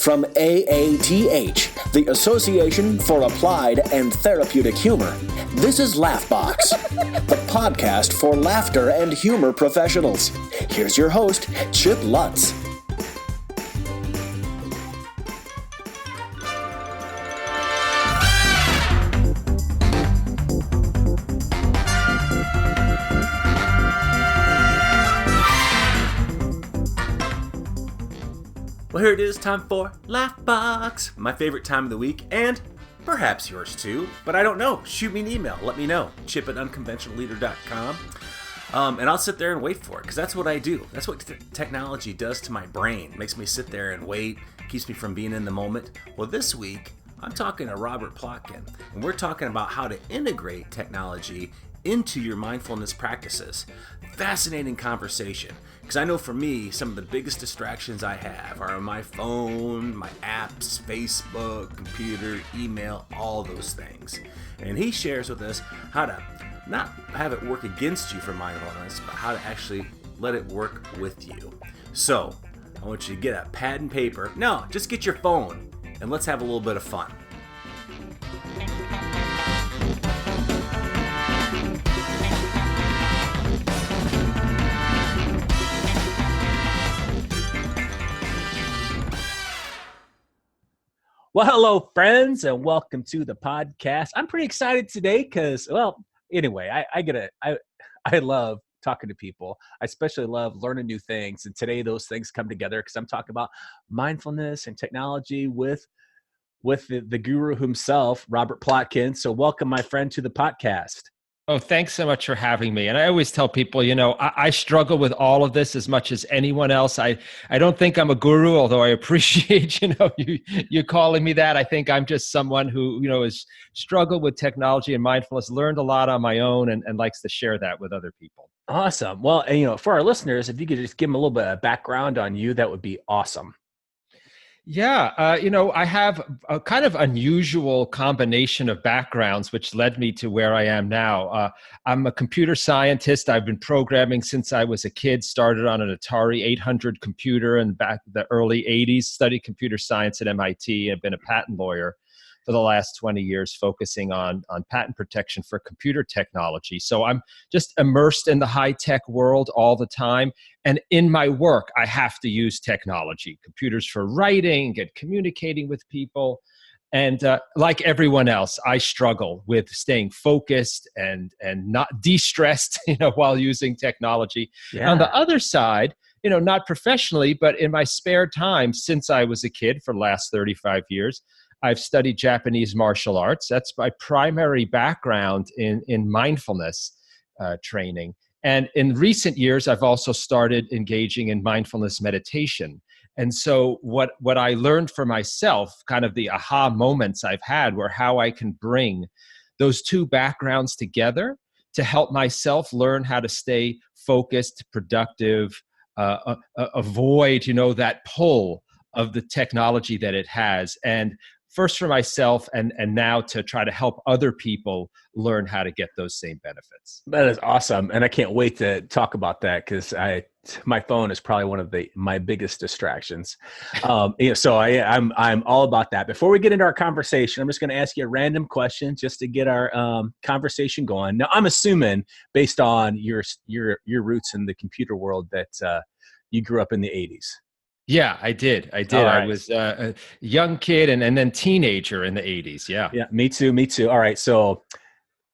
From AATH, the Association for Applied and Therapeutic Humor, this is Laughbox, the podcast for laughter and humor professionals. Here's your host, Chip Lutz. Well, here it is, time for Laughbox, my favorite time of the week, and perhaps yours too, but I don't know. Shoot me an email, let me know, chip@unconventionalleader.com, and I'll sit there and wait for it, because that's what I do. That's what technology does to my brain. It makes me sit there and wait, keeps me from being in the moment. Well, this week, I'm talking to Robert Plotkin, and we're talking about how to integrate technology into your mindfulness practices. Fascinating conversation, because I know for me, some of the biggest distractions I have are on my phone, my apps, Facebook, computer, email, all those things. And he shares with us how to not have it work against you for mindfulness, but how to actually let it work with you. So, I want you to get a pad and paper. No, just get your phone, and let's have a little bit of fun. Well, hello, friends, and welcome to the podcast. I'm pretty excited today because, anyway, I love talking to people. I especially love learning new things, and today those things come together because I'm talking about mindfulness and technology with the guru himself, Robert Plotkin. So welcome, my friend, to the podcast. Oh, thanks so much for having me. And I always tell people, I struggle with all of this as much as anyone else. I don't think I'm a guru, although I appreciate, you calling me that. I think I'm just someone who, has struggled with technology and mindfulness, learned a lot on my own and likes to share that with other people. Awesome. Well, and, for our listeners, if you could just give them a little bit of background on you, that would be awesome. Yeah, I have a kind of unusual combination of backgrounds, which led me to where I am now. I'm a computer scientist. I've been programming since I was a kid, started on an Atari 800 computer in back the early 80s, studied computer science at MIT, and been a patent lawyer for the last 20 years, focusing on patent protection for computer technology. So I'm just immersed in the high-tech world all the time. And in my work, I have to use technology, computers for writing and communicating with people. And like everyone else, I struggle with staying focused and not de-stressed, while using technology. Yeah. On the other side, not professionally, but in my spare time since I was a kid for the last 35 years, I've studied Japanese martial arts. That's my primary background in mindfulness training. And in recent years, I've also started engaging in mindfulness meditation. And so what I learned for myself, kind of the aha moments I've had, were how I can bring those two backgrounds together to help myself learn how to stay focused, productive, avoid, that pull of the technology that it has. And first for myself and now to try to help other people learn how to get those same benefits. That is awesome. And I can't wait to talk about that because my phone is probably one of my biggest distractions. So I'm all about that. Before we get into our conversation, I'm just going to ask you a random question just to get our conversation going. Now, I'm assuming based on your roots in the computer world that you grew up in the 80s. Yeah, I did. Right. I was a young kid and then teenager in the 80s. Yeah. Yeah, me too. All right. So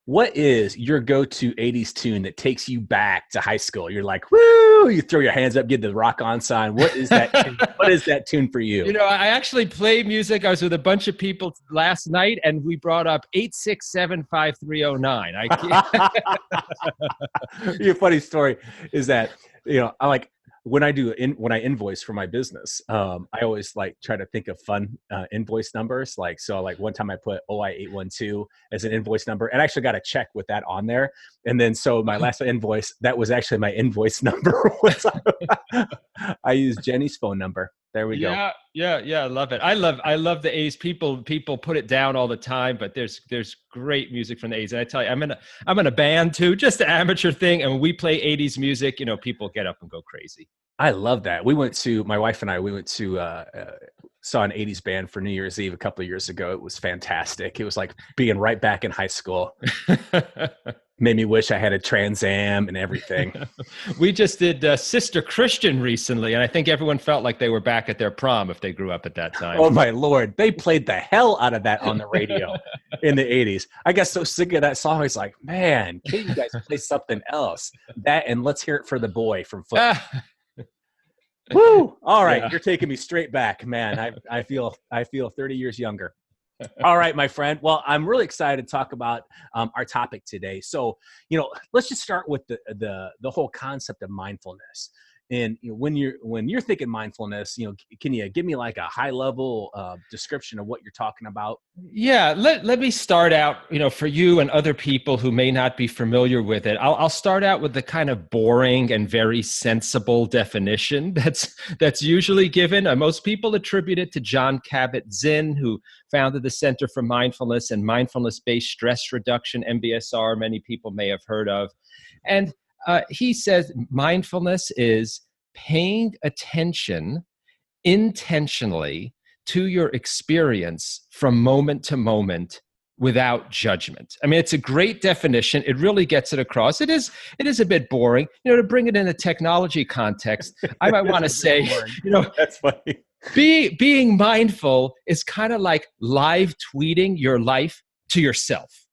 what is your go-to 80s tune that takes you back to high school? You're like, woo, you throw your hands up, get the rock on sign. What is that tune? What is that tune for you? I actually play music. I was with a bunch of people last night and we brought up 8675309. Your funny story is that, I like, when I invoice for my business, I always try to think of fun invoice numbers. One time I put OI812 as an invoice number and I actually got a check with that on there. And then, so my last invoice, that was actually my invoice number. I used Jenny's phone number. There we go. Yeah. I love it. I love the 80s. People put it down all the time, but there's great music from the 80s. And I tell you, I'm in a band too, just an amateur thing. And when we play 80s music, people get up and go crazy. I love that. My wife and I, we went to saw an 80s band for New Year's Eve a couple of years ago. It was fantastic. It was like being right back in high school. Made me wish I had a Trans Am and everything. We just did Sister Christian recently, and I think everyone felt like they were back at their prom if they grew up at that time. Oh my Lord. They played the hell out of that on the radio in the 80s. I got so sick of that song. I was like, man, can't you guys play something else? That and Let's Hear It for the Boy from Foot. Woo! All right. You're taking me straight back, man. I feel 30 years younger. All right, my friend. Well, I'm really excited to talk about our topic today. So, let's just start with the whole concept of mindfulness. And when you're thinking mindfulness, can you give me like a high level description of what you're talking about? Yeah, let me start out, for you and other people who may not be familiar with it. I'll start out with the kind of boring and very sensible definition that's usually given. Most people attribute it to John Kabat-Zinn, who founded the Center for Mindfulness and Mindfulness-Based Stress Reduction, MBSR, many people may have heard of. And he says mindfulness is paying attention intentionally to your experience from moment to moment without judgment. I mean, it's a great definition. It really gets it across. It is a bit boring. To bring it in a technology context, I might want to say, that's funny. Being mindful is kind of like live tweeting your life to yourself.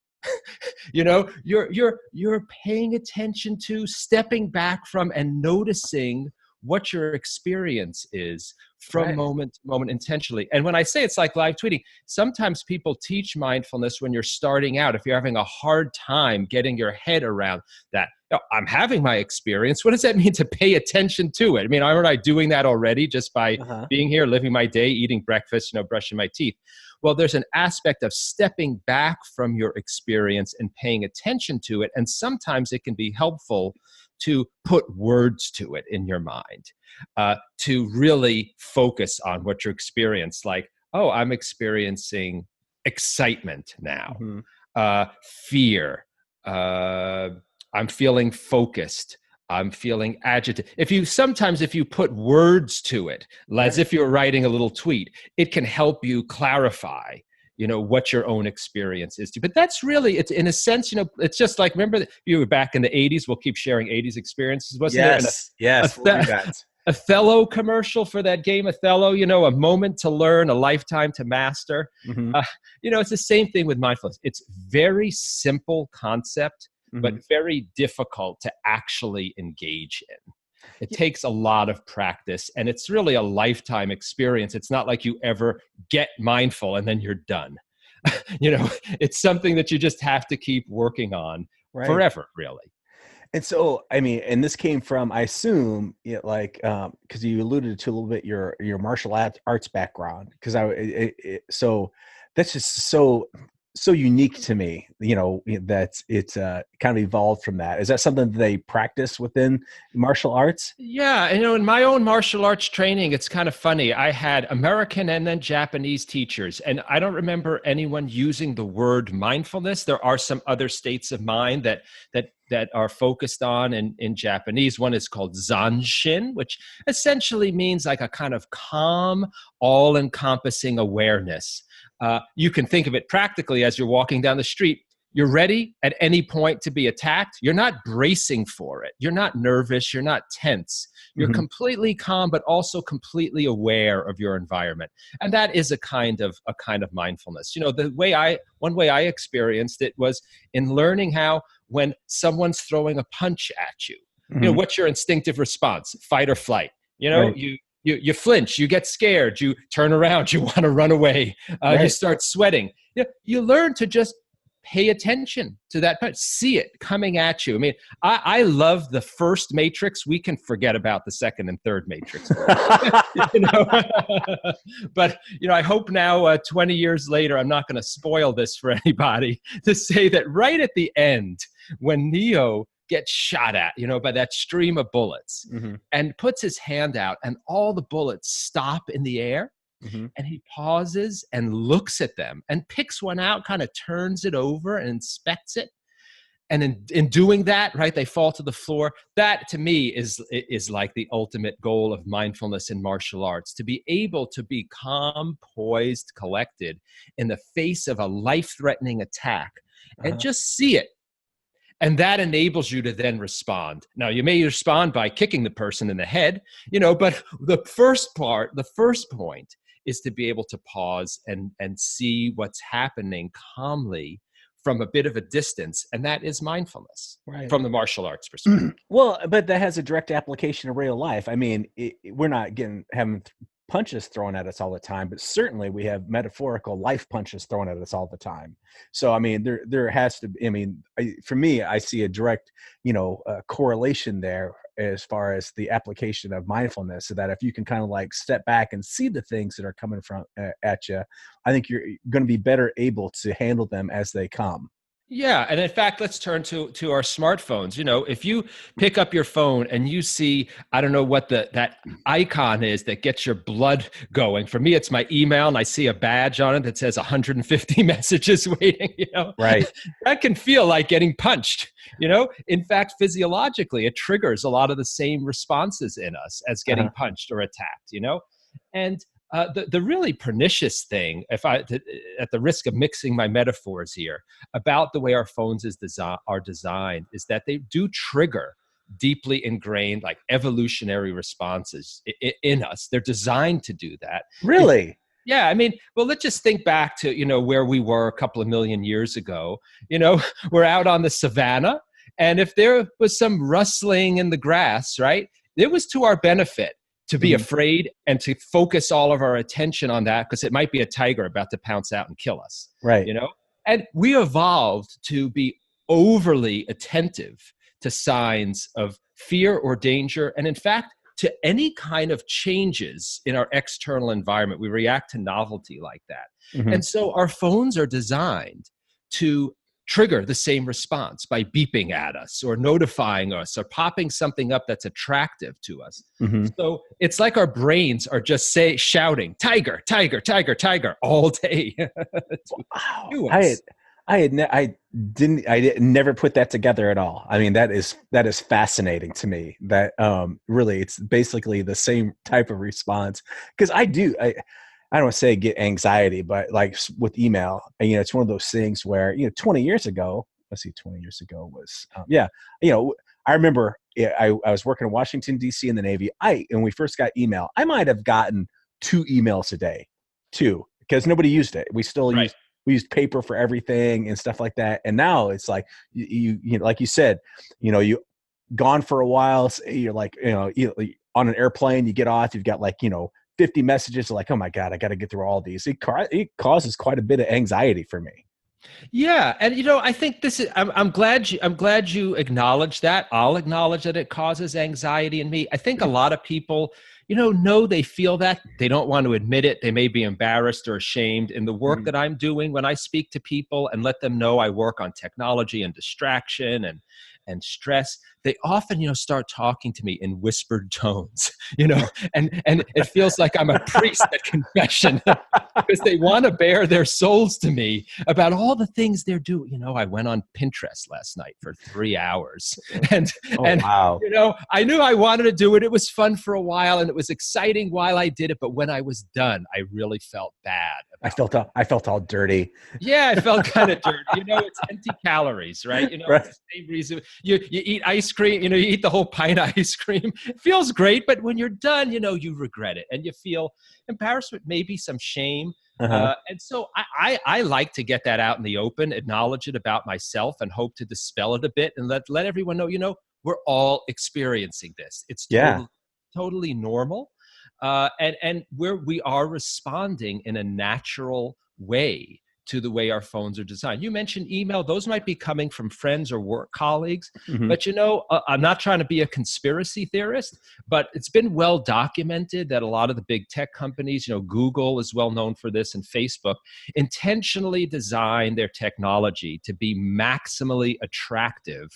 You're paying attention to, stepping back from, and noticing what your experience is from moment to moment intentionally. And when I say it's like live tweeting, sometimes people teach mindfulness when you're starting out. If you're having a hard time getting your head around that, I'm having my experience. What does that mean to pay attention to it? I mean, aren't I doing that already just by being here, living my day, eating breakfast, brushing my teeth? Well, there's an aspect of stepping back from your experience and paying attention to it. And sometimes it can be helpful to put words to it in your mind, to really focus on what you experience. Like, oh, I'm experiencing excitement now, fear, I'm feeling focused, I'm feeling agitated. If you put words to it, as if you're writing a little tweet, it can help you clarify, what your own experience is. But that's really, it's in a sense, it's just like, remember that you were back in the 80s, we'll keep sharing 80s experiences. Wasn't there Othello commercial for that game Othello, a moment to learn, a lifetime to master. It's the same thing with mindfulness. It's very simple concept, but very difficult to actually engage in. It takes a lot of practice, and it's really a lifetime experience. It's not like you ever get mindful and then you're done. It's something that you just have to keep working on forever, really. And so, I mean, and this came from, I assume, because you alluded to a little bit your martial arts background, because so that's just so unique to me, that it's kind of evolved from that. Is that something that they practice within martial arts? Yeah. In my own martial arts training, it's kind of funny. I had American and then Japanese teachers, and I don't remember anyone using the word mindfulness. There are some other states of mind that are focused on in Japanese. One is called Zanshin, which essentially means like a kind of calm, all-encompassing awareness. You can think of it practically as you're walking down the street. You're ready at any point to be attacked. You're not bracing for it. You're not nervous. You're not tense. You're completely calm, but also completely aware of your environment. And that is a kind of mindfulness. One way I experienced it was in learning how, when someone's throwing a punch at you, what's your instinctive response? Fight or flight. You flinch, you get scared, you turn around, you want to run away, you start sweating. You learn to just pay attention to that punch, see it coming at you. I mean, I love the first Matrix. We can forget about the second and third Matrix. But, I hope now, 20 years later, I'm not going to spoil this for anybody, to say that right at the end, when Neo gets shot at, by that stream of bullets, and puts his hand out and all the bullets stop in the air, and he pauses and looks at them and picks one out, kind of turns it over and inspects it. And in doing that, right, they fall to the floor. That to me is like the ultimate goal of mindfulness in martial arts, to be able to be calm, poised, collected in the face of a life-threatening attack and just see it. And that enables you to then respond. Now, you may respond by kicking the person in the head, but the first point is to be able to pause and see what's happening calmly from a bit of a distance. And that is mindfulness, right, from the martial arts perspective. Well, but that has a direct application to real life. I mean, we're not having punches thrown at us all the time, but certainly we have metaphorical life punches thrown at us all the time. So, I mean, there has to be, for me, I see a direct, correlation there as far as the application of mindfulness, so that if you can kind of like step back and see the things that are coming from at you, I think you're going to be better able to handle them as they come. Yeah. And in fact, let's turn to our smartphones. If you pick up your phone and you see, I don't know what that icon is that gets your blood going. For me, it's my email, and I see a badge on it that says 150 messages waiting, Right. That can feel like getting punched, In fact, physiologically, it triggers a lot of the same responses in us as getting punched or attacked, And the really pernicious thing, at the risk of mixing my metaphors here, about the way our phones are designed, is that they do trigger deeply ingrained, like, evolutionary responses in us. They're designed to do that. Really? Yeah, let's just think back to, where we were a couple of million years ago. We're out on the savannah, and if there was some rustling in the grass, right, it was to our benefit to be afraid and to focus all of our attention on that, because it might be a tiger about to pounce out and kill us. Right. And we evolved to be overly attentive to signs of fear or danger. And in fact, to any kind of changes in our external environment, we react to novelty like that. And so our phones are designed to trigger the same response by beeping at us or notifying us or popping something up that's attractive to us. So it's like our brains are just shouting, tiger, tiger, tiger, tiger all day. Wow. I never put that together at all. That is fascinating to me, that really it's basically the same type of response, because I don't want to say get anxiety, but like with email, it's one of those things where, 20 years ago was, I remember I was working in Washington, D.C. in the Navy. When we first got email, I might have gotten 2 emails a day, because nobody used it. We still we used paper for everything and stuff like that. And now it's like, you like you said, you gone for a while. So you're like, on an airplane, you get off, you've got 50 messages, like, oh my God, I got to get through all these. It causes quite a bit of anxiety for me. Yeah. And, I think this is, I'm glad you acknowledge that. I'll acknowledge that it causes anxiety in me. I think a lot of people, know they feel that. They don't want to admit it. They may be embarrassed or ashamed. In the work that I'm doing, when I speak to people and let them know I work on technology and distraction and stress, they often, start talking to me in whispered tones, and it feels like I'm a priest at confession, because they want to bare their souls to me about all the things they're doing. I went on Pinterest last night for 3 hours, and wow. I knew I wanted to do it. It was fun for a while, and it was exciting while I did it. But when I was done, I really felt bad. I felt all dirty. Yeah, I felt kind of dirty. It's empty calories, right? Right. It's the same reason you eat ice cream. You eat the whole pint of ice cream. It feels great, but when you're done, you regret it, and you feel embarrassment, maybe some shame. And so I like to get that out in the open, acknowledge it about myself, and hope to dispel it a bit, and let everyone know. We're all experiencing this. It's totally normal. And we are responding in a natural way to the way our phones are designed. You mentioned email. Those might be coming from friends or work colleagues. But, I'm not trying to be a conspiracy theorist, but it's been well documented that a lot of the big tech companies, Google is well known for this, and Facebook, intentionally design their technology to be maximally attractive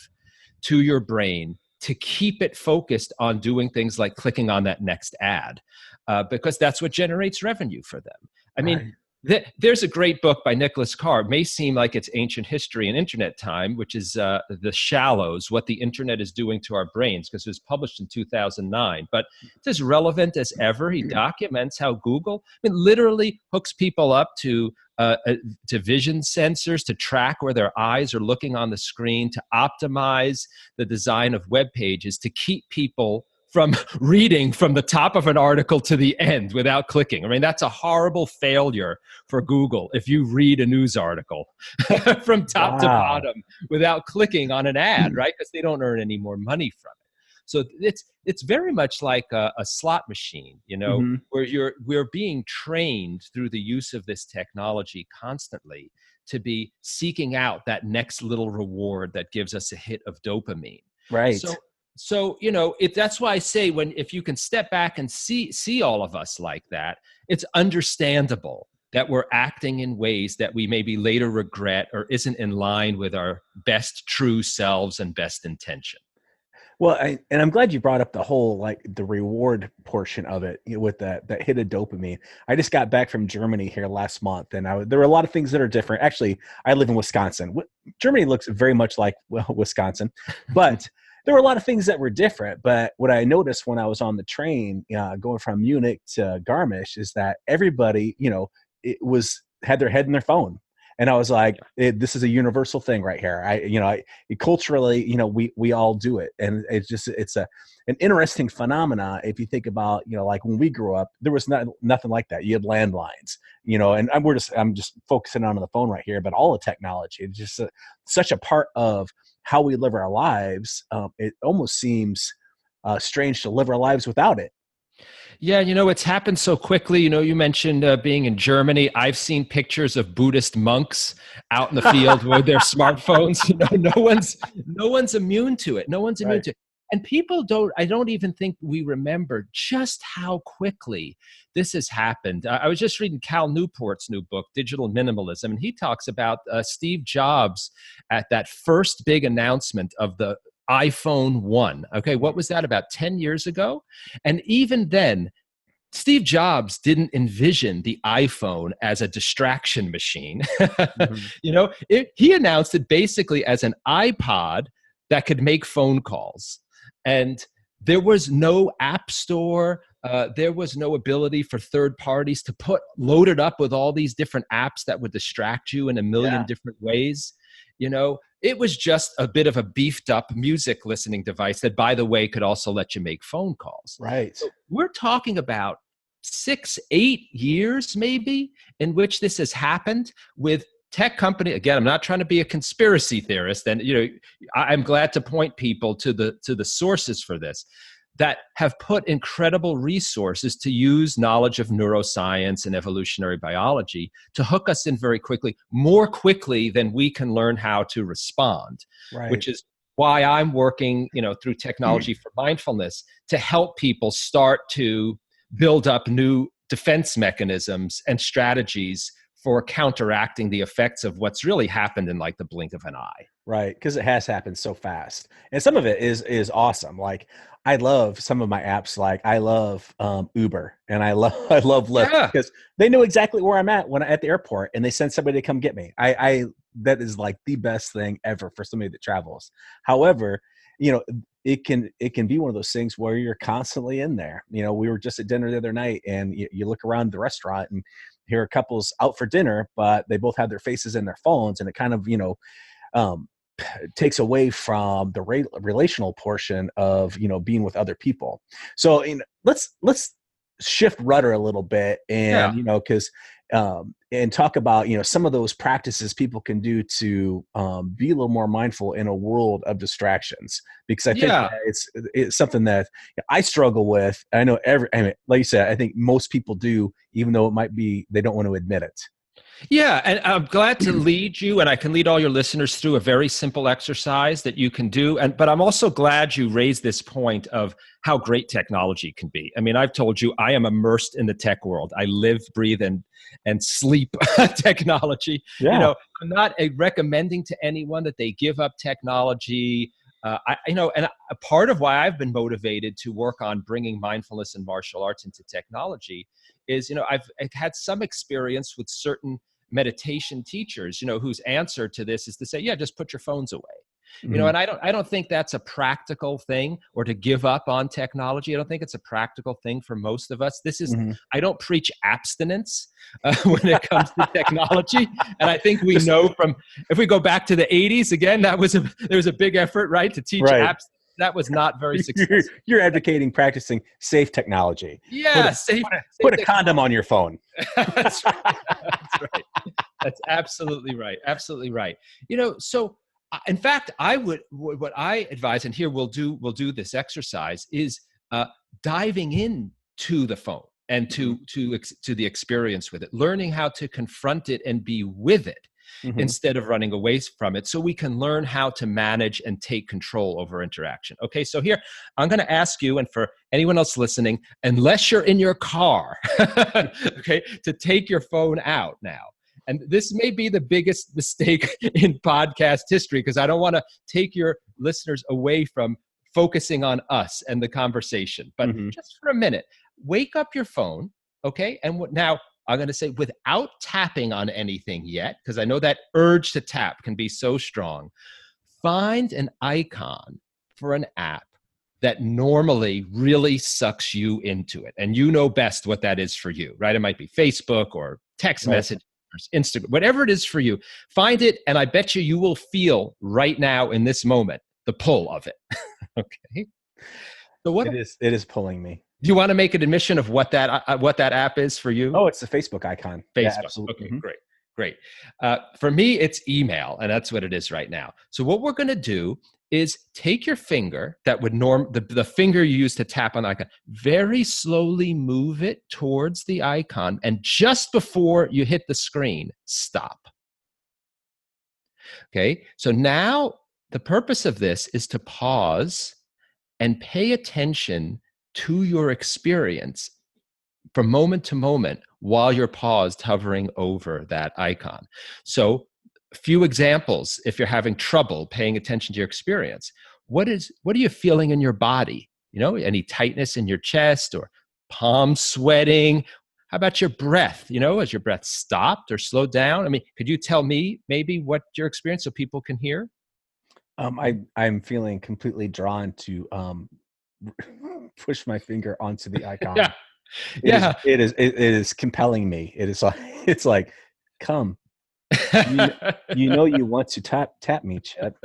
to your brain, to keep it focused on doing things like clicking on that next ad, because that's what generates revenue for them. There's a great book by Nicholas Carr. It may seem like it's ancient history in internet time, which is The Shallows, What the Internet is Doing to Our Brains, because it was published in 2009. But it's as relevant as ever. He documents how Google, literally hooks people up to vision sensors to track where their eyes are looking on the screen, to optimize the design of web pages, to keep people from reading from the top of an article to the end without clicking. That's a horrible failure for Google if you read a news article from top to bottom without clicking on an ad, right? Because they don't earn any more money from it. So it's very much like a slot machine, where we're being trained through the use of this technology constantly to be seeking out that next little reward that gives us a hit of dopamine. Right. So that's why I say if you can step back and see all of us like that, it's understandable that we're acting in ways that we maybe later regret or isn't in line with our best true selves and best intention. Well, and I'm glad you brought up the whole, the reward portion of it, with that hit of dopamine. I just got back from Germany here last month, and there were a lot of things that are different. Actually, I live in Wisconsin. Germany looks very much like Wisconsin, but there were a lot of things that were different. But what I noticed when I was on the train going from Munich to Garmisch is that everybody, had their head in their phone. And I was like, this is a universal thing right here. Culturally, we all do it. And it's an interesting phenomena. If you think about, when we grew up, there was nothing like that. You had landlines, and I'm just focusing on the phone right here, but all the technology, it's just such a part of how we live our lives. It almost seems strange to live our lives without it. Yeah, it's happened so quickly. You mentioned being in Germany. I've seen pictures of Buddhist monks out in the field with their smartphones. No one's immune to it. No one's immune to it. And people I don't even think we remember just how quickly this has happened. I was just reading Cal Newport's new book, Digital Minimalism, and he talks about Steve Jobs at that first big announcement of the iPhone 1. Okay, what was that, about 10 years ago? And even then, Steve Jobs didn't envision the iPhone as a distraction machine. Mm-hmm. He announced it basically as an iPod that could make phone calls. And there was no app store. There was no ability for third parties to load it up with all these different apps that would distract you in a million different ways. It was just a bit of a beefed up music listening device that, by the way, could also let you make phone calls. Right. So we're talking about 6-8 years maybe in which this has happened with tech company. Again, I'm not trying to be a conspiracy theorist, and I'm glad to point people to the sources for this, that have put incredible resources to use knowledge of neuroscience and evolutionary biology to hook us in very quickly, more quickly than we can learn how to respond, which is why I'm working, through technology for mindfulness to help people start to build up new defense mechanisms and strategies for counteracting the effects of what's really happened in the blink of an eye. Right, because it has happened so fast. And some of it is awesome. I love some of my apps. I love Uber, and I love Lyft, because they know exactly where I'm at when I'm at the airport, and they send somebody to come get me. That is the best thing ever for somebody that travels. However, it can be one of those things where you're constantly in there. We were just at dinner the other night, and you look around the restaurant, and here are couples out for dinner, but they both have their faces in their phones, and it kind of takes away from the relational portion of being with other people. So let's shift rudder a little bit, and because and talk about some of those practices people can do to be a little more mindful in a world of distractions, because I think that it's something that I struggle with. I know like you said, I think most people do, even though it might be they don't want to admit it. Yeah, and I'm glad to lead you, and I can lead all your listeners through a very simple exercise that you can do. But I'm also glad you raised this point of how great technology can be. I've told you, I am immersed in the tech world. I live, breathe, and sleep technology. Yeah. I'm not recommending to anyone that they give up technology And a part of why I've been motivated to work on bringing mindfulness and martial arts into technology is, I've had some experience with certain meditation teachers, whose answer to this is to say, yeah, just put your phones away. And I don't think that's a practical thing, or to give up on technology. I don't think it's a practical thing for most of us. I don't preach abstinence when it comes to technology. And I think we know if we go back to the 80s, again, there was a big effort, right, to teach abstinence. That was not very successful. You're advocating practicing safe technology. Yeah, put a condom on your phone. That's right. That's right. That's absolutely right. Absolutely right. So in fact, what I advise, and here we'll do this exercise, is diving into the phone and to the experience with it, learning how to confront it and be with it instead of running away from it, so we can learn how to manage and take control over interaction. Okay, so here I'm going to ask you, and for anyone else listening, unless you're in your car, okay, to take your phone out now. And this may be the biggest mistake in podcast history, because I don't want to take your listeners away from focusing on us and the conversation. But just for a minute, wake up your phone, okay? And now I'm going to say, without tapping on anything yet, because I know that urge to tap can be so strong, find an icon for an app that normally really sucks you into it. And you know best what that is for you, right? It might be Facebook or text message. Instagram, whatever it is for you, find it, and I bet you will feel right now in this moment the pull of it. Okay. So it is pulling me. Do you want to make an admission of what that app is for you? Oh, it's the Facebook icon. Facebook. Yeah, absolutely. Okay, great. For me, it's email, and that's what it is right now. So what we're going to do is take your finger that would the finger you use to tap on the icon, very slowly move it towards the icon, and just before you hit the screen, stop. Okay, so now the purpose of this is to pause and pay attention to your experience from moment to moment while you're paused, hovering over that icon. So a few examples, if you're having trouble paying attention to your experience, what are you feeling in your body? Any tightness in your chest or palms sweating? How about your breath? Has your breath stopped or slowed down? I mean, could you tell me maybe what your experience so people can hear? I'm feeling completely drawn to push my finger onto the icon. Yeah. It is compelling me. It's like, come. You want to tap me, Chet.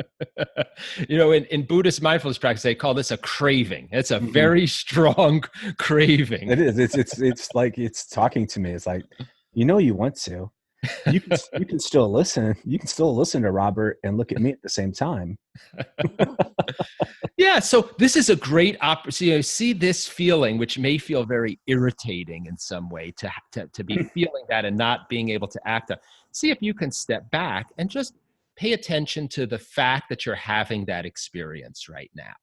In Buddhist mindfulness practice, they call this a craving. It's a very strong craving. It is. It's like it's talking to me. It's like, you want to. You can still listen. You can still listen to Robert and look at me at the same time. Yeah, so this is a great opportunity. See this feeling, which may feel very irritating in some way, to be feeling that and not being able to act on. See if you can step back and just pay attention to the fact that you're having that experience right now.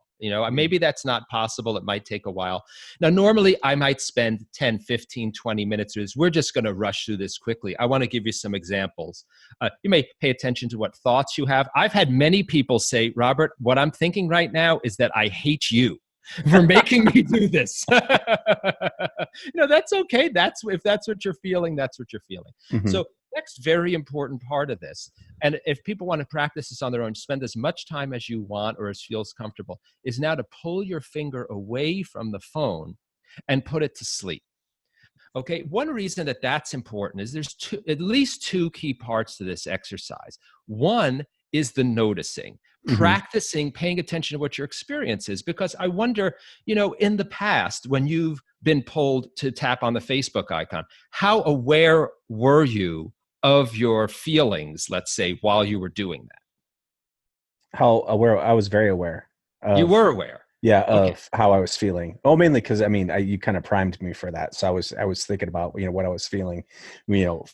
Maybe that's not possible. It might take a while. Now, normally I might spend 10, 15, 20 minutes. We're just going to rush through this quickly. I want to give you some examples. You may pay attention to what thoughts you have. I've had many people say, Robert, what I'm thinking right now is that I hate you for making me do this. That's okay. If that's what you're feeling, that's what you're feeling. So next very important part of this, and if people want to practice this on their own, spend as much time as you want or as feels comfortable, is now to pull your finger away from the phone and put it to sleep. Okay, one reason that that's important is there's at least two key parts to this exercise. One is the noticing, practicing paying attention to what your experience is. Because I wonder, in the past, when you've been pulled to tap on the Facebook icon, how aware were you of your feelings, let's say, while you were doing that? How aware? I was very aware. You were aware. Yeah, of how I was feeling. Oh, mainly because you kind of primed me for that. So I was thinking about what I was feeling,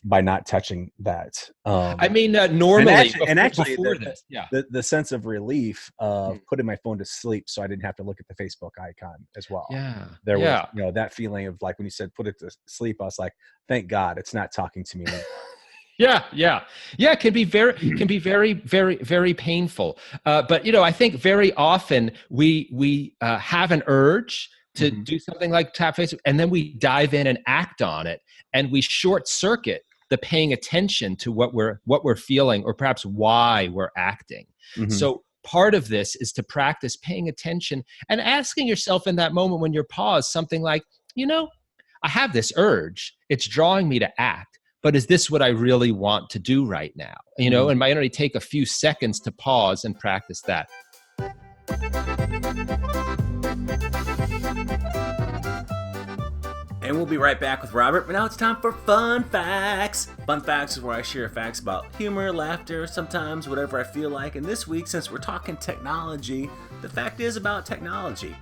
by not touching that. Normally, actually, before this, the sense of relief of putting my phone to sleep, so I didn't have to look at the Facebook icon as well. Yeah, there was that feeling of like when you said put it to sleep, I was like, thank God it's not talking to me anymore. Yeah. It can be very painful. But I think very often we have an urge to do something like tap Facebook, and then we dive in and act on it, and we short circuit the paying attention to what we're feeling, or perhaps why we're acting. So part of this is to practice paying attention and asking yourself in that moment when you're paused something like, I have this urge. It's drawing me to act. But is this what I really want to do right now? And might only take a few seconds to pause and practice that. And we'll be right back with Robert, but now it's time for Fun Facts. Fun Facts is where I share facts about humor, laughter, sometimes whatever I feel like. And this week, since we're talking technology, the fact is about technology.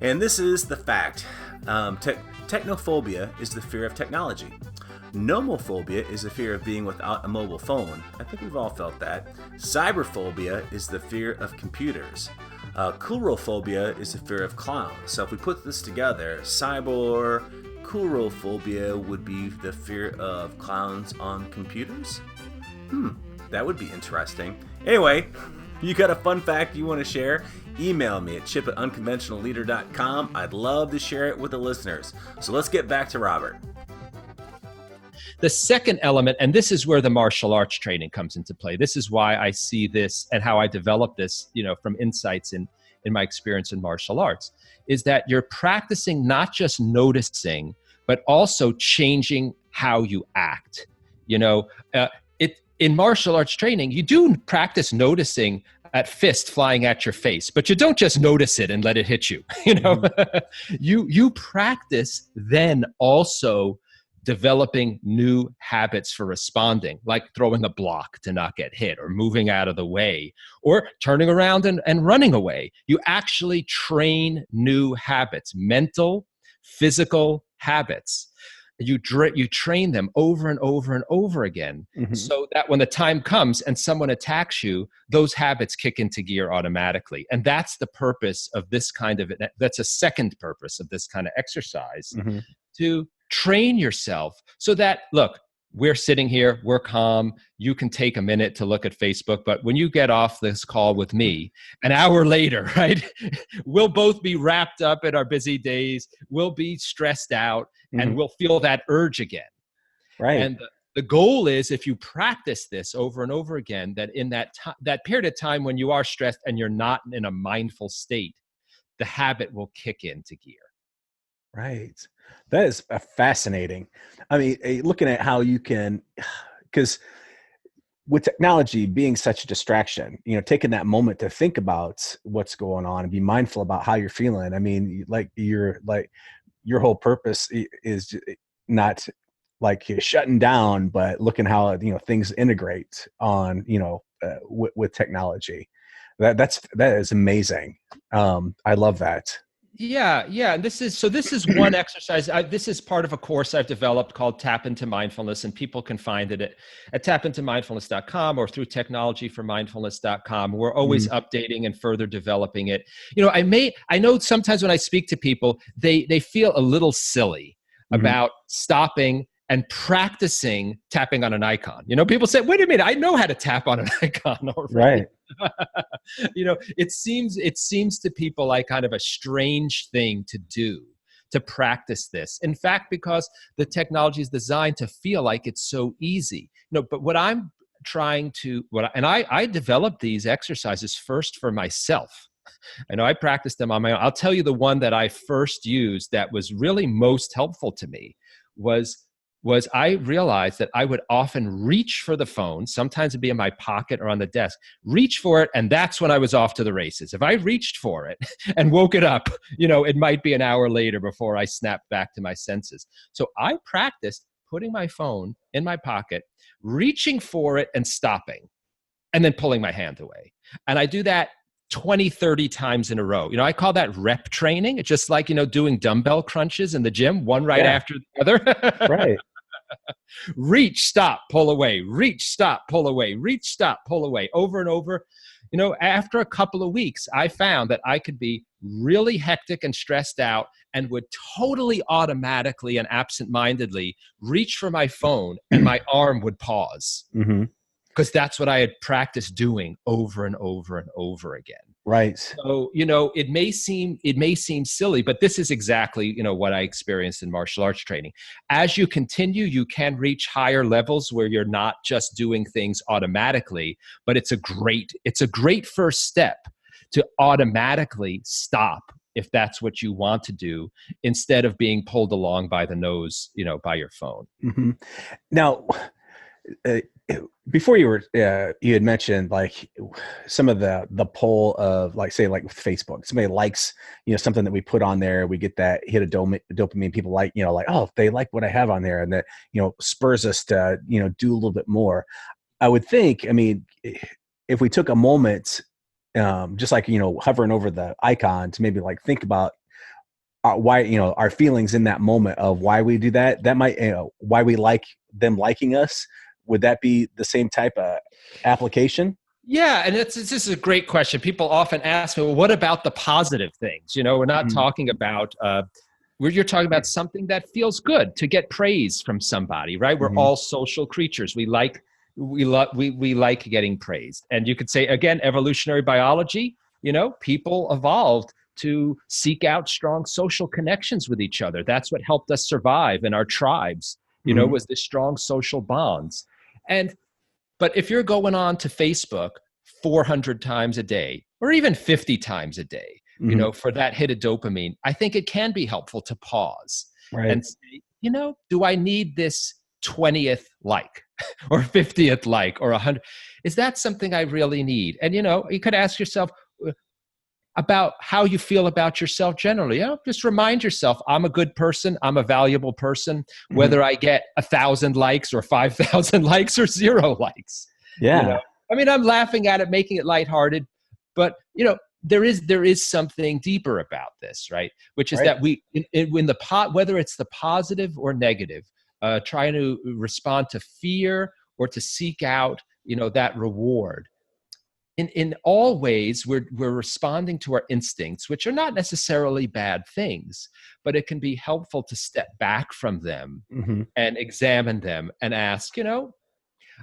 And this is the fact. Technophobia is the fear of technology. Nomophobia is the fear of being without a mobile phone. I think we've all felt that. Cyberphobia is the fear of computers. Coulrophobia is the fear of clowns. So if we put this together, coulrophobia would be the fear of clowns on computers? That would be interesting. Anyway, you got a fun fact you want to share? Email me at chip@unconventionalleader.com. I'd love to share it with the listeners. So let's get back to Robert. The second element, and this is where the martial arts training comes into play. This is why I see this and how I develop this, from insights in my experience in martial arts, is that you're practicing not just noticing, but also changing how you act. In martial arts training, you do practice noticing at fist flying at your face, but you don't just notice it and let it hit you. You practice then also developing new habits for responding, like throwing a block to not get hit, or moving out of the way, or turning around and running away. You actually train new habits, mental, physical habits. You train them over and over and over again, so that when the time comes and someone attacks you, those habits kick into gear automatically. And that's the purpose of this that's a second purpose of this kind of exercise, to train yourself so that, look, we're sitting here, we're calm, you can take a minute to look at Facebook, but when you get off this call with me, an hour later, right, we'll both be wrapped up in our busy days, we'll be stressed out, and we'll feel that urge again. Right. And the goal is, if you practice this over and over again, that in that period of time when you are stressed and you're not in a mindful state, the habit will kick into gear. Right. That is fascinating. I mean, looking at how you can, because with technology being such a distraction, taking that moment to think about what's going on and be mindful about how you're feeling. I mean, your whole purpose is not like you're shutting down, but looking how, things integrate on, with technology. That is amazing. I love that. Yeah. This is one exercise. This is part of a course I've developed called Tap Into Mindfulness, and people can find it at tapintomindfulness.com or through technologyformindfulness.com. We're always updating and further developing it. I know sometimes when I speak to people, they feel a little silly about stopping and practicing tapping on an icon. People say, wait a minute, I know how to tap on an icon already. Right. It seems to people like kind of a strange thing to do, to practice this. In fact, because the technology is designed to feel like it's so easy. But what I'm trying to, I developed these exercises first for myself. I practiced them on my own. I'll tell you the one that I first used that was really most helpful to me was I realized that I would often reach for the phone. Sometimes it'd be in my pocket or on the desk, reach for it. And that's when I was off to the races. If I reached for it and woke it up, it might be an hour later before I snapped back to my senses. So I practiced putting my phone in my pocket, reaching for it and stopping, and then pulling my hand away. And I do that 20, 30 times in a row. I call that rep training. It's just like, doing dumbbell crunches in the gym, one after the other. Right. Reach, stop, pull away, reach, stop, pull away, reach, stop, pull away, over and over. After a couple of weeks, I found that I could be really hectic and stressed out and would totally automatically and absentmindedly reach for my phone and my arm would pause. Mm-hmm. Because that's what I had practiced doing over and over and over again. Right. So, it may seem silly, but this is exactly, what I experienced in martial arts training. As you continue, you can reach higher levels where you're not just doing things automatically, but it's a great first step to automatically stop if that's what you want to do, instead of being pulled along by the nose, by your phone. Mm-hmm. Now, before you had mentioned like some of the pull of like, say, like with Facebook, somebody likes, something that we put on there, we get that hit of dopamine, people like, like, oh, they like what I have on there, and that, spurs us to, do a little bit more. I would think, if we took a moment, just like, hovering over the icon to maybe like think about why, our feelings in that moment of why we do that, that might, why we like them liking us. Would that be the same type of application? Yeah, and this is a great question. People often ask me, well, what about the positive things? We're not talking about, you're talking about something that feels good, to get praise from somebody, right? We're all social creatures. We like getting praised. And you could say, again, evolutionary biology, people evolved to seek out strong social connections with each other. That's what helped us survive in our tribes, was the strong social bonds. But if you're going on to Facebook 400 times a day, or even 50 times a day, for that hit of dopamine, I think it can be helpful to pause and say, do I need this 20th like or 50th like or 100? Is that something I really need? And, you could ask yourself about how you feel about yourself generally. Just remind yourself, I'm a good person. I'm a valuable person, whether I get 1,000 likes or 5,000 likes or 0 likes. Yeah. I'm laughing at it, making it lighthearted, but there is something deeper about this, right? Which is that we, whether it's the positive or negative, trying to respond to fear or to seek out, that reward. In all ways, we're responding to our instincts, which are not necessarily bad things, but it can be helpful to step back from them and examine them and ask,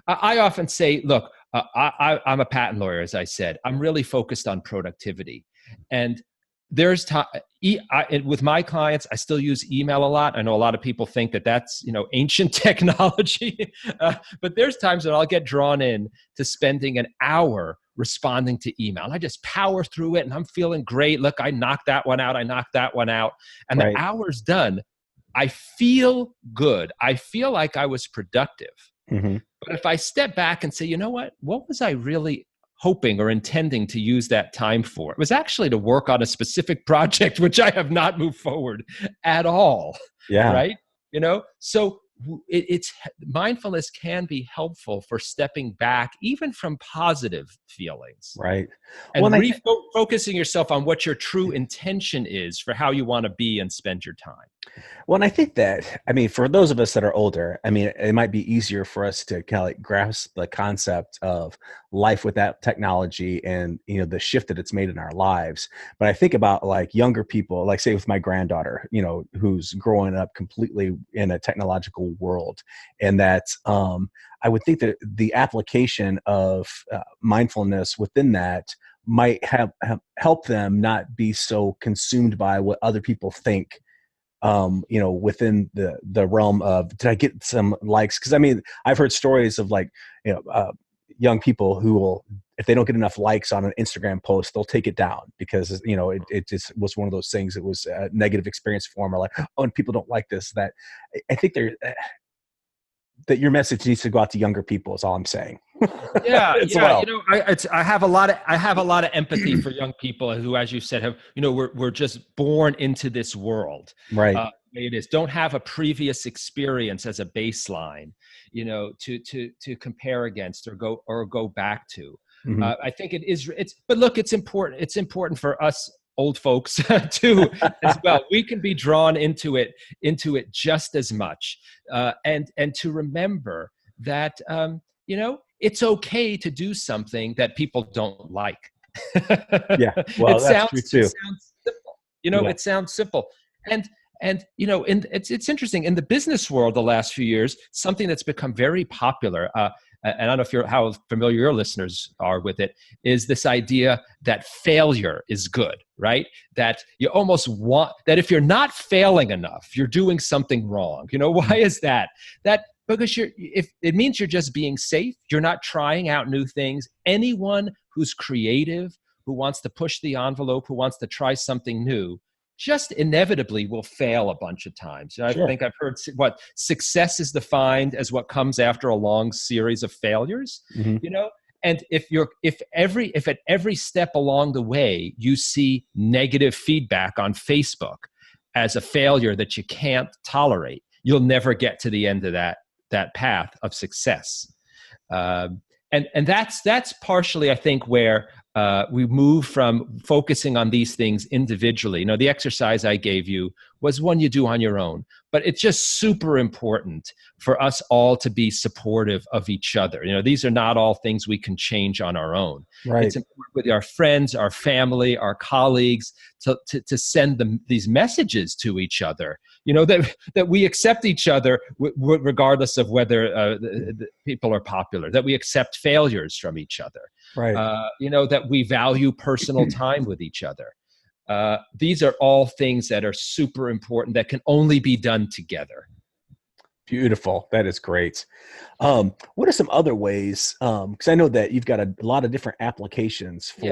I often say, look, I'm a patent lawyer, as I said. I'm really focused on productivity. And there's time with my clients, I still use email a lot. I know a lot of people think that that's, ancient technology, but there's times that I'll get drawn in to spending an hour responding to email. And I just power through it and I'm feeling great. Look, I knocked that one out. And the hour's done. I feel good. I feel like I was productive. But if I step back and say, what was I really hoping or intending to use that time for? It was actually to work on a specific project, which I have not moved forward at all. Yeah. Right. So it's mindfulness can be helpful for stepping back, even from positive feelings. Right. And focusing yourself on what your true intention is for how you want to be and spend your time. Well, and I think that, for those of us that are older, it might be easier for us to kind of like grasp the concept of life without technology and, the shift that it's made in our lives. But I think about like younger people, like say with my granddaughter, who's growing up completely in a technological world. And that I would think that the application of mindfulness within that might have help them not be so consumed by what other people think, within the realm of, did I get some likes? Because I've heard stories of like, young people who will, if they don't get enough likes on an Instagram post, they'll take it down because, it just was one of those things. It was a negative experience for them, or like, oh, and people don't like this, that. I think that your message needs to go out to younger people is all I'm saying. Yeah. Well. I have a lot of empathy for young people who, as you said, we're just born into this world. Right. It is. Don't have a previous experience as a baseline, to compare against or go back to. I think but look, it's important. It's important for us old folks too, as well. We can be drawn into it just as much. And to remember that, it's okay to do something that people don't like. Yeah, well, that's true too. It sounds simple. Yeah. It sounds simple. And it's interesting in the business world the last few years, something that's become very popular. And I don't know how familiar your listeners are with it, is this idea that failure is good, right? That you almost want that if you're not failing enough, you're doing something wrong. Why is that? Because if it means you're just being safe, you're not trying out new things. Anyone who's creative, who wants to push the envelope, who wants to try something new, just inevitably will fail a bunch of times. I think I've heard what success is defined as what comes after a long series of failures, and if at every step along the way you see negative feedback on Facebook as a failure that you can't tolerate, you'll never get to the end of that path of success. And that's partially, I think, where we move from focusing on these things individually. The exercise I gave you was one you do on your own, but it's just super important for us all to be supportive of each other. These are not all things we can change on our own. Right. It's important with our friends, our family, our colleagues to send them these messages to each other. That we accept each other regardless of whether the people are popular. That we accept failures from each other. Right. That we value personal time with each other. These are all things that are super important that can only be done together. Beautiful. That is great. What are some other ways? Because I know that you've got a lot of different applications for,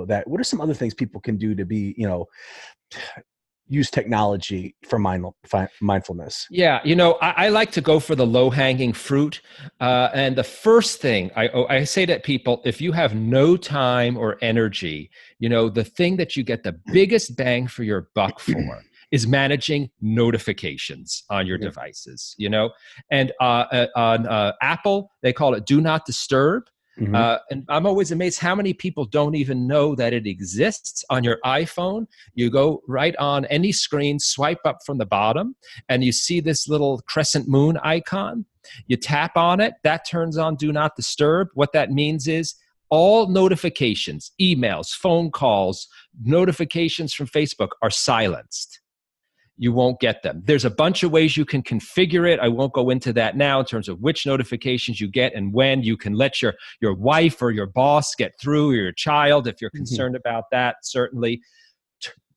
that. What are some other things people can do to be, use technology for mindfulness? Yeah. I like to go for the low-hanging fruit. And the first thing I say to people, if you have no time or energy, the thing that you get the biggest bang for your buck for is managing notifications on your devices, and on Apple, they call it Do Not Disturb. And I'm always amazed how many people don't even know that it exists on your iPhone. You go right on any screen, swipe up from the bottom, and you see this little crescent moon icon. You tap on it, that turns on Do Not Disturb. What that means is all notifications, emails, phone calls, notifications from Facebook are silenced. You won't get them. There's a bunch of ways you can configure it. I won't go into that now in terms of which notifications you get and when. You can let your wife or your boss get through, or your child, if you're concerned about that, certainly.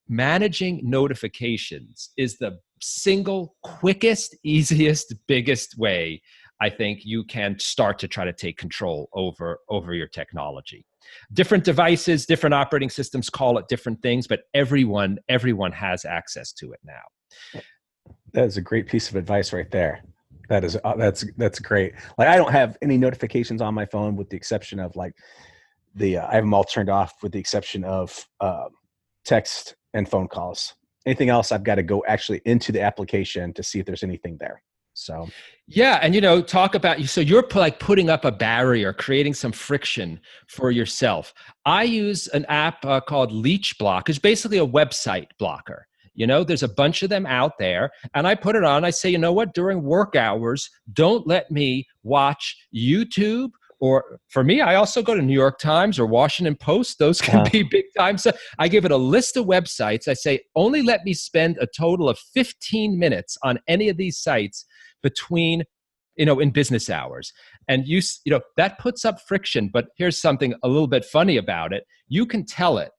Managing notifications is the single quickest, easiest, biggest way I think you can start to try to take control over your technology. Different devices, different operating systems call it different things, but everyone has access to it now. That is a great piece of advice right there. That is that's great. Like, I don't have any notifications on my phone with the exception of I have them all turned off with the exception of text and phone calls. Anything else, I've got to go actually into the application to see if there's anything there. So, yeah. And, talk about so you're putting up a barrier, creating some friction for yourself. I use an app called Leech Block. It's basically a website blocker. There's a bunch of them out there, and I put it on. I say, what, during work hours, don't let me watch YouTube. Or for me, I also go to New York Times or Washington Post. Those can be big time. So I give it a list of websites. I say, only let me spend a total of 15 minutes on any of these sites between, in business hours. And that puts up friction. But here's something a little bit funny about it. You can tell it.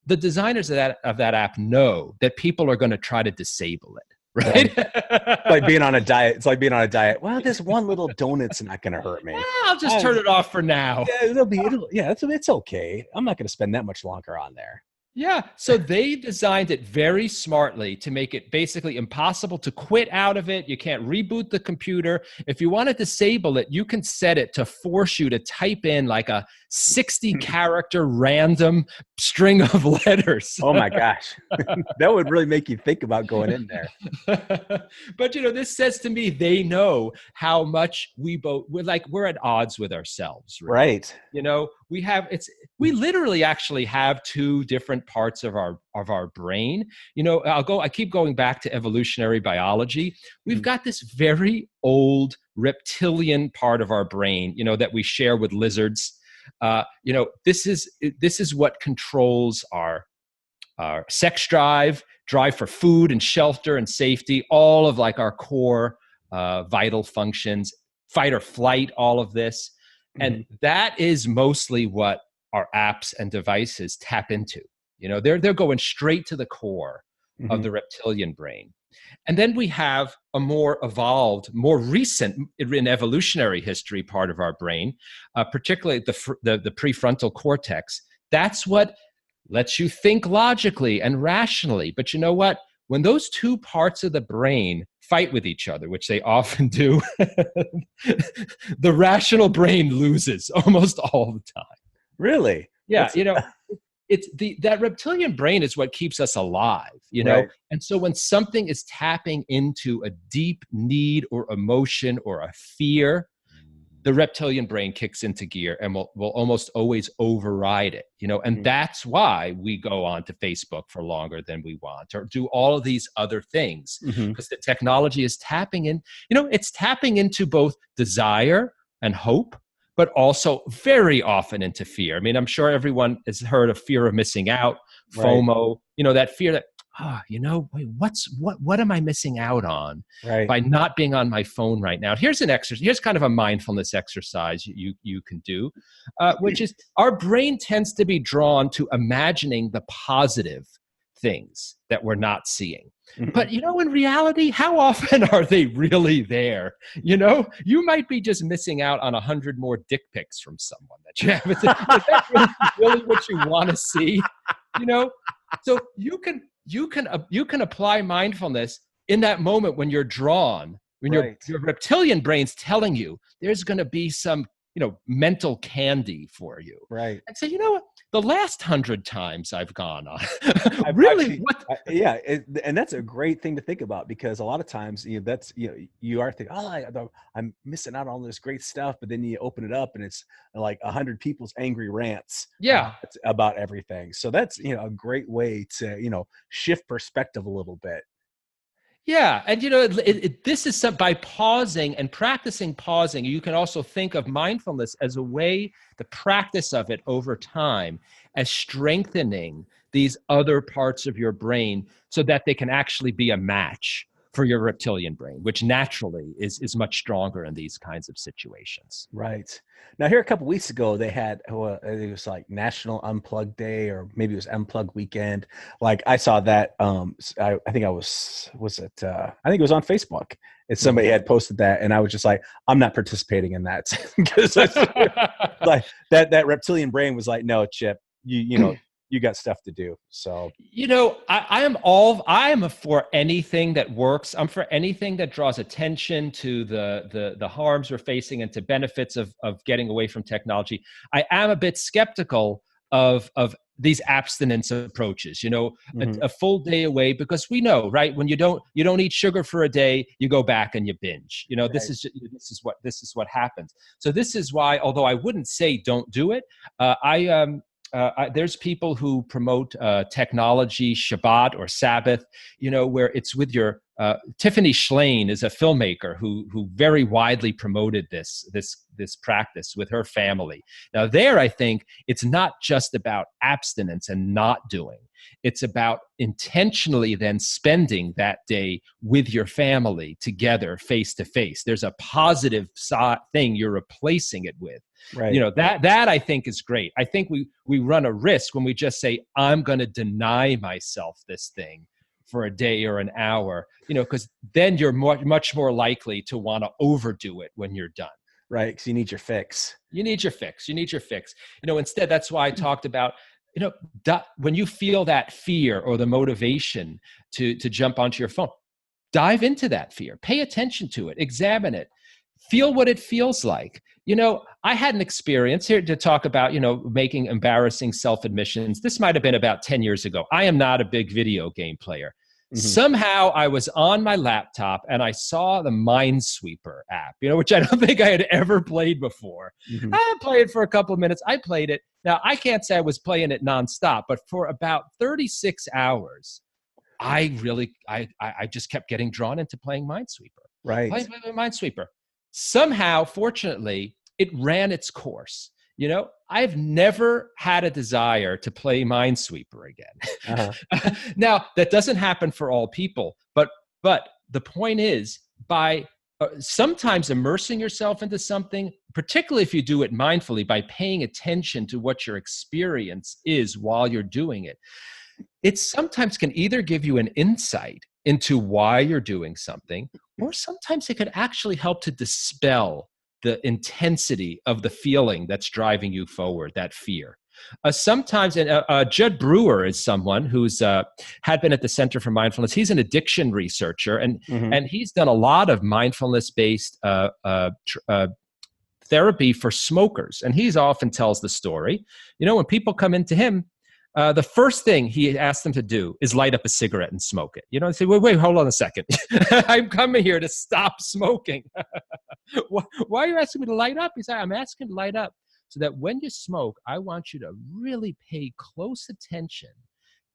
The designers of that app know that people are going to try to disable it. Right? It's like being on a diet. It's like being on a diet. Well, this one little donut's not going to hurt me. I'll just turn it off for now. Yeah, it's okay. I'm not going to spend that much longer on there. Yeah. So they designed it very smartly to make it basically impossible to quit out of it. You can't reboot the computer. If you want to disable it, you can set it to force you to type in like a 60-character random string of letters. Oh my gosh. That would really make you think about going in there. But this says to me, they know how much we're at odds with ourselves. Really. Right. we literally actually have two different parts of our brain. I keep going back to evolutionary biology. We've got this very old reptilian part of our brain, that we share with lizards. This is what controls our sex drive for food and shelter and safety, all of like our core vital functions, fight or flight, all of this. And that is mostly what our apps and devices tap into. They're going straight to the core of the reptilian brain. And then we have a more evolved, more recent in evolutionary history part of our brain, particularly the prefrontal cortex. That's what lets you think logically and rationally. But you know what? When those two parts of the brain fight with each other, which they often do, the rational brain loses almost all the time. Really? Yeah. That reptilian brain is what keeps us alive, Right. And so when something is tapping into a deep need or emotion or a fear, the reptilian brain kicks into gear and will almost always override it, and that's why we go on to Facebook for longer than we want, or do all of these other things, because the technology is tapping in, it's tapping into both desire and hope, but also very often into fear. I mean, I'm sure everyone has heard of fear of missing out, FOMO, that fear that, wait, what am I missing out on by not being on my phone right now? Here's an exercise. Here's kind of a mindfulness exercise you can do, which is our brain tends to be drawn to imagining the positive things that we're not seeing. But, in reality, how often are they really there? You might be just missing out on 100 more dick pics from someone that you haven't. Is that really what you want to see? So you can apply mindfulness in that moment when you're drawn, when your reptilian brain's telling you there's going to be some, mental candy for you. Right. And say, what? The last 100 times I've gone on, and that's a great thing to think about, because a lot of times, you are thinking, I'm missing out on all this great stuff, but then you open it up and it's like 100 people's angry rants, about everything. So that's a great way to shift perspective a little bit. Yeah, and this is by pausing and practicing pausing. You can also think of mindfulness as a way, the practice of it over time, as strengthening these other parts of your brain so that they can actually be a match for your reptilian brain, which naturally is much stronger in these kinds of situations. Right. Now, here a couple of weeks ago, they had, it was like National Unplug Day, or maybe it was Unplug Weekend. Like I saw that, I think I was it, I think it was on Facebook, and somebody had posted that, and I was just like, I'm not participating in that, because like that reptilian brain was like, no, Chip, you got stuff to do. So, I am for anything that works. I'm for anything that draws attention to the harms we're facing and to benefits of getting away from technology. I am a bit skeptical of these abstinence approaches, a full day away, because we know, right? When you don't eat sugar for a day, you go back and you binge. This is what happens. So this is why, although I wouldn't say don't do it, there's people who promote technology Shabbat or Sabbath, where it's with your Tiffany Shlain is a filmmaker who very widely promoted this practice with her family. Now there, I think it's not just about abstinence and not doing. It's about intentionally then spending that day with your family together, face to face. There's a positive thing you're replacing it with. Right. That I think is great. I think we run a risk when we just say, I'm going to deny myself this thing for a day or an hour, because then you're much more likely to want to overdo it when you're done. Right. Because you need your fix. You need your fix. Instead, that's why I talked about, when you feel that fear or the motivation to jump onto your phone, dive into that fear, pay attention to it, examine it, feel what it feels like. I had an experience here to talk about, making embarrassing self-admissions. This might have been about 10 years ago. I am not a big video game player. Somehow I was on my laptop and I saw the Minesweeper app, which I don't think I had ever played before. I played for a couple of minutes. I played it. Now, I can't say I was playing it nonstop, but for about 36 hours, I just kept getting drawn into playing Minesweeper. Right. Playing Minesweeper. Somehow, fortunately, it ran its course. I've never had a desire to play Minesweeper again. Now, that doesn't happen for all people, but the point is, by sometimes immersing yourself into something, particularly if you do it mindfully, by paying attention to what your experience is while you're doing it, it sometimes can either give you an insight into why you're doing something, or sometimes it could actually help to dispel the intensity of the feeling that's driving you forward, that fear. Sometimes, and Judd Brewer is someone who's had been at the Center for Mindfulness. He's an addiction researcher, and he's done a lot of mindfulness-based therapy for smokers. And he often tells the story, when people come into him, the first thing he asks them to do is light up a cigarette and smoke it. And say, wait, hold on a second. I'm coming here to stop smoking. Why are you asking me to light up? He said, I'm asking to light up so that when you smoke, I want you to really pay close attention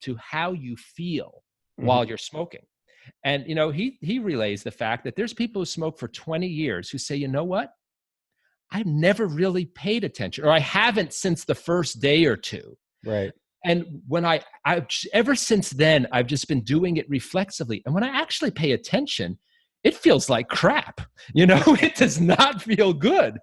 to how you feel while you're smoking. And, he relays the fact that there's people who smoke for 20 years who say, you know what? I've never really paid attention, or I haven't since the first day or two. Right. And when ever since then, I've just been doing it reflexively. And when I actually pay attention, it feels like crap. It does not feel good.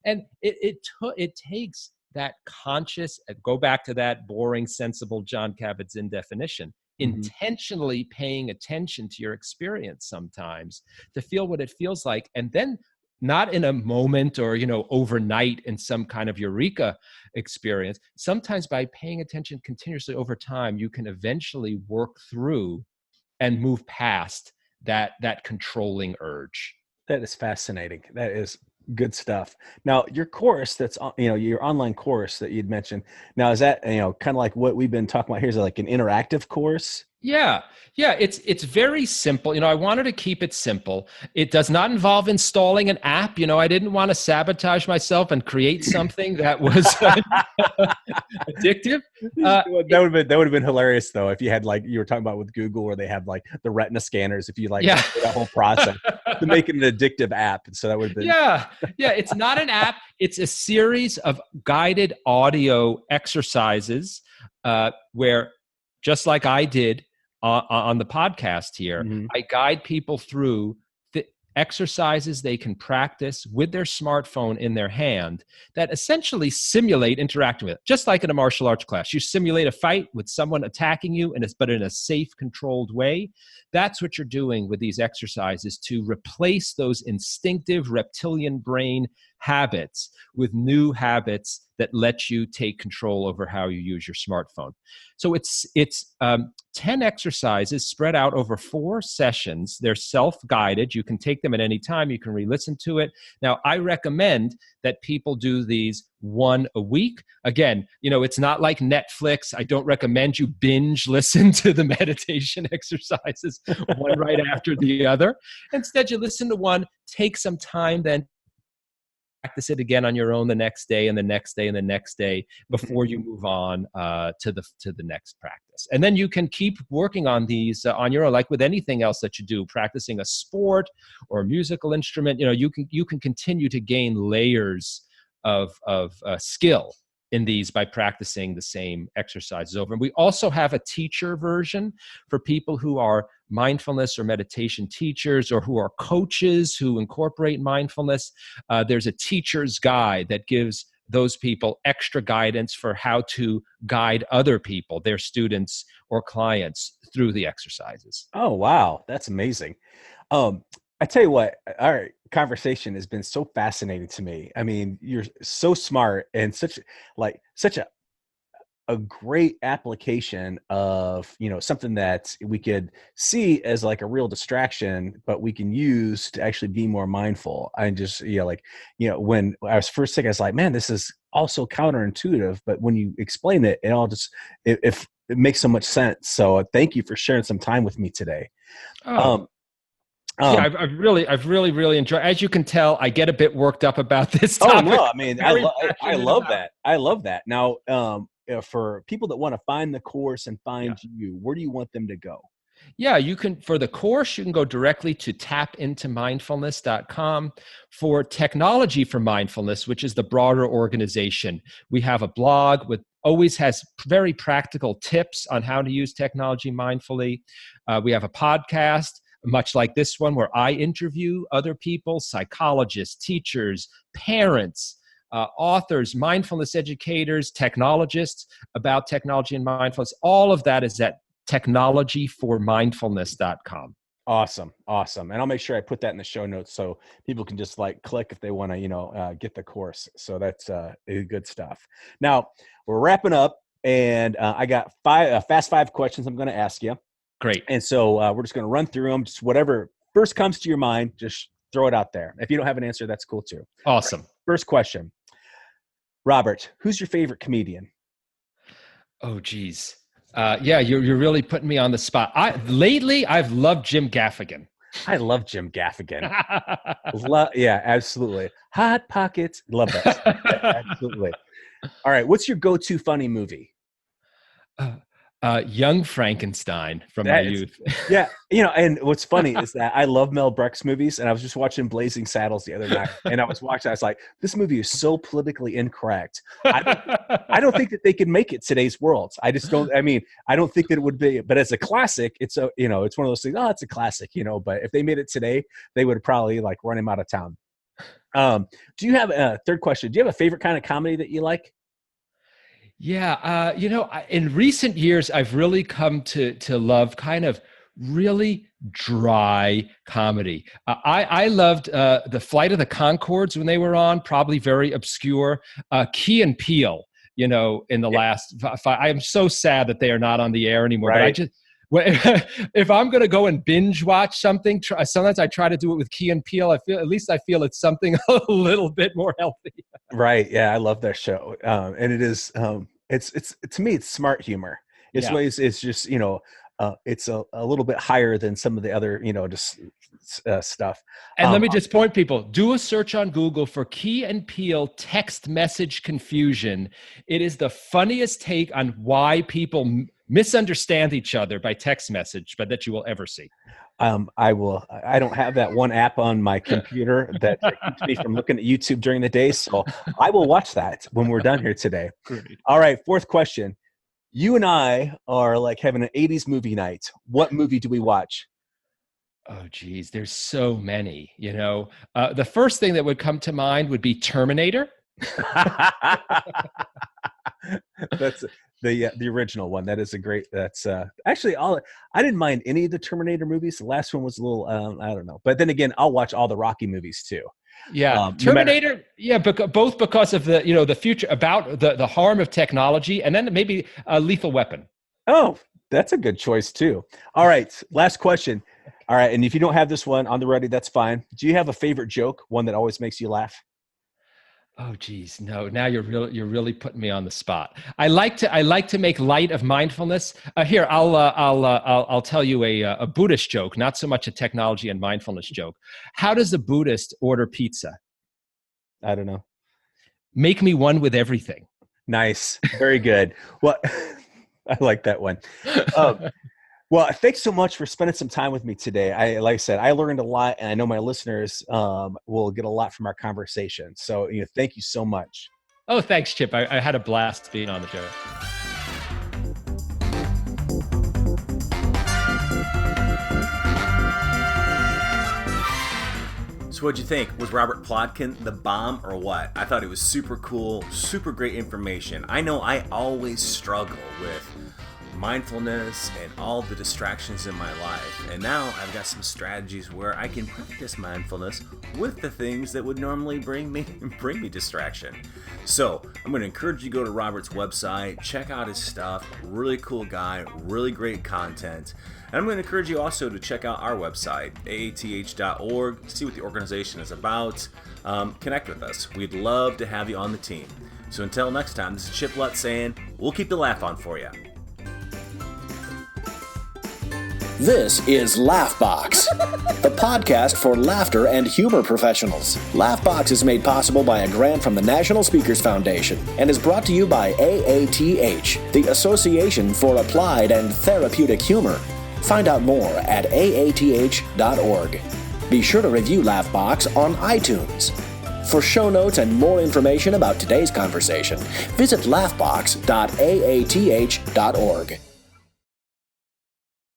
And it takes that conscious, go back to that boring, sensible John Kabat-Zinn definition, intentionally paying attention to your experience sometimes to feel what it feels like. And then not in a moment or, overnight in some kind of eureka experience. Sometimes by paying attention continuously over time, you can eventually work through and move past that controlling urge. That is fascinating. That is good stuff. Now, your course your online course that you'd mentioned, now is that, kind of like what we've been talking about here? Is it like an interactive course? Yeah, it's very simple. I wanted to keep it simple. It does not involve installing an app. I didn't want to sabotage myself and create something that was addictive. That would have been hilarious though, if you had, like you were talking about with Google, where they have like the retina scanners. If you that whole process to make it an addictive app, so that would have been It's not an app. It's a series of guided audio exercises where, just like I did on the podcast here, I guide people through the exercises they can practice with their smartphone in their hand that essentially simulate interacting with it. Just like in a martial arts class, you simulate a fight with someone attacking you, but in a safe, controlled way. That's what you're doing with these exercises, to replace those instinctive reptilian brain habits with new habits that let you take control over how you use your smartphone. So it's 10 exercises spread out over 4 sessions. They're self-guided. You can take them at any time. You can re-listen to it. Now, I recommend that people do these 1 a week. Again, it's not like Netflix. I don't recommend you binge listen to the meditation exercises one right after the other. Instead, you listen to one, take some time, then practice it again on your own the next day and the next day and the next day before you move on to the next practice. And then you can keep working on these on your own, like with anything else that you do, practicing a sport or a musical instrument. You can continue to gain layers of skill in these by practicing the same exercises over. And we also have a teacher version for people who are mindfulness or meditation teachers, or who are coaches who incorporate mindfulness. There's a teacher's guide that gives those people extra guidance for how to guide other people, their students or clients, through the exercises. Oh, wow. That's amazing. I tell you what, our conversation has been so fascinating to me. I mean, you're so smart and such a great application of, something that we could see as like a real distraction, but we can use to actually be more mindful. I just, when I was first thinking, I was like, man, this is also counterintuitive. But when you explain it, it all just, if it makes so much sense. So thank you for sharing some time with me today. Yeah, I've really enjoyed. As you can tell, I get a bit worked up about this topic. Oh no, I mean, I love about that. I love that. Now, for people that want to find the course and find you, where do you want them to go? Yeah, you can, for the course, you can go directly to tapintomindfulness.com. For Technology for Mindfulness, which is the broader organization, we have a blog with always has very practical tips on how to use technology mindfully. We have a podcast, much like this one, where I interview other people, psychologists, teachers, parents, authors, mindfulness educators, technologists, about technology and mindfulness. All of that is at technologyformindfulness.com. Awesome. And I'll make sure I put that in the show notes so people can just like click if they want to, get the course. So that's good stuff. Now we're wrapping up, and I got fast 5 questions I'm going to ask you. Great. And so we're just going to run through them. Just whatever first comes to your mind, just throw it out there. If you don't have an answer, that's cool too. Awesome. Right. First question. Robert, who's your favorite comedian? Oh, geez. Yeah, you're really putting me on the spot. Lately, I've loved Jim Gaffigan. I love Jim Gaffigan. Yeah, absolutely. Hot Pockets. Love that. Absolutely. All right. What's your go-to funny movie? Young Frankenstein from my youth. Yeah. And what's funny is that I love Mel Brooks movies, and I was just watching Blazing Saddles the other night, and I was like, this movie is so politically incorrect. I don't think that they could make it today's world. I just don't, I don't think that it would be, but as a classic, it's one of those things, it's a classic, but if they made it today, they would probably like run him out of town. Do you have a third question? Do you have a favorite kind of comedy that you like? Yeah, in recent years, I've really come to love kind of really dry comedy. I loved the Flight of the Conchords when they were on, probably very obscure. Key and Peele, in the last 5. I'm so sad that they are not on the air anymore. Right. But if I'm going to go and binge watch something, sometimes I try to do it with Key and Peele. I feel it's something a little bit more healthy. Right. Yeah, I love that show, and it is. It's to me, it's smart humor. It's just it's a little bit higher than some of the other just stuff. And let me just point people, do a search on Google for Key and Peele text message confusion. It is the funniest take on why people misunderstand each other by text message, but that you will ever see. I don't have that one app on my computer that keeps me from looking at YouTube during the day. So I will watch that when we're done here today. Great. All right. 4th question. You and I are like having an 80s movie night. What movie do we watch? Oh, geez. There's so many, the first thing that would come to mind would be Terminator. That's the original one. That is a great. That's actually I didn't mind any of the Terminator movies. The last one was a little I don't know, but then again, I'll watch all the Rocky movies too. Yeah, Terminator. Both because of the future, about the harm of technology, and then maybe a Lethal Weapon. Oh, that's a good choice too. All right, last question. All right, and if you don't have this one on the ready, that's fine. Do you have a favorite joke? One that always makes you laugh? Oh, geez, no! Now you're really putting me on the spot. I like to make light of mindfulness. Here, I'll tell you a Buddhist joke, not so much a technology and mindfulness joke. How does a Buddhist order pizza? I don't know. Make me one with everything. Nice, very good. Well, I like that one. Well, thanks so much for spending some time with me today. Like I said, I learned a lot, and I know my listeners will get a lot from our conversation. So, thank you so much. Oh, thanks, Chip. I had a blast being on the show. So what'd you think? Was Robert Plotkin the bomb or what? I thought it was super cool, super great information. I know I always struggle with mindfulness and all the distractions in my life, and now I've got some strategies where I can practice mindfulness with the things that would normally bring me distraction. So I'm going to encourage you to go to Robert's website, check out his stuff. Really cool guy, really great content. And I'm going to encourage you also to check out our website, aath.org, see what the organization is about. Connect with us. We'd love to have you on the team. So until next time, this is Chip Lutz saying, we'll keep the laugh on for you. This is Laughbox, the podcast for laughter and humor professionals. Laughbox is made possible by a grant from the National Speakers Foundation and is brought to you by AATH, the Association for Applied and Therapeutic Humor. Find out more at aath.org. Be sure to review Laughbox on iTunes. For show notes and more information about today's conversation, visit laughbox.aath.org.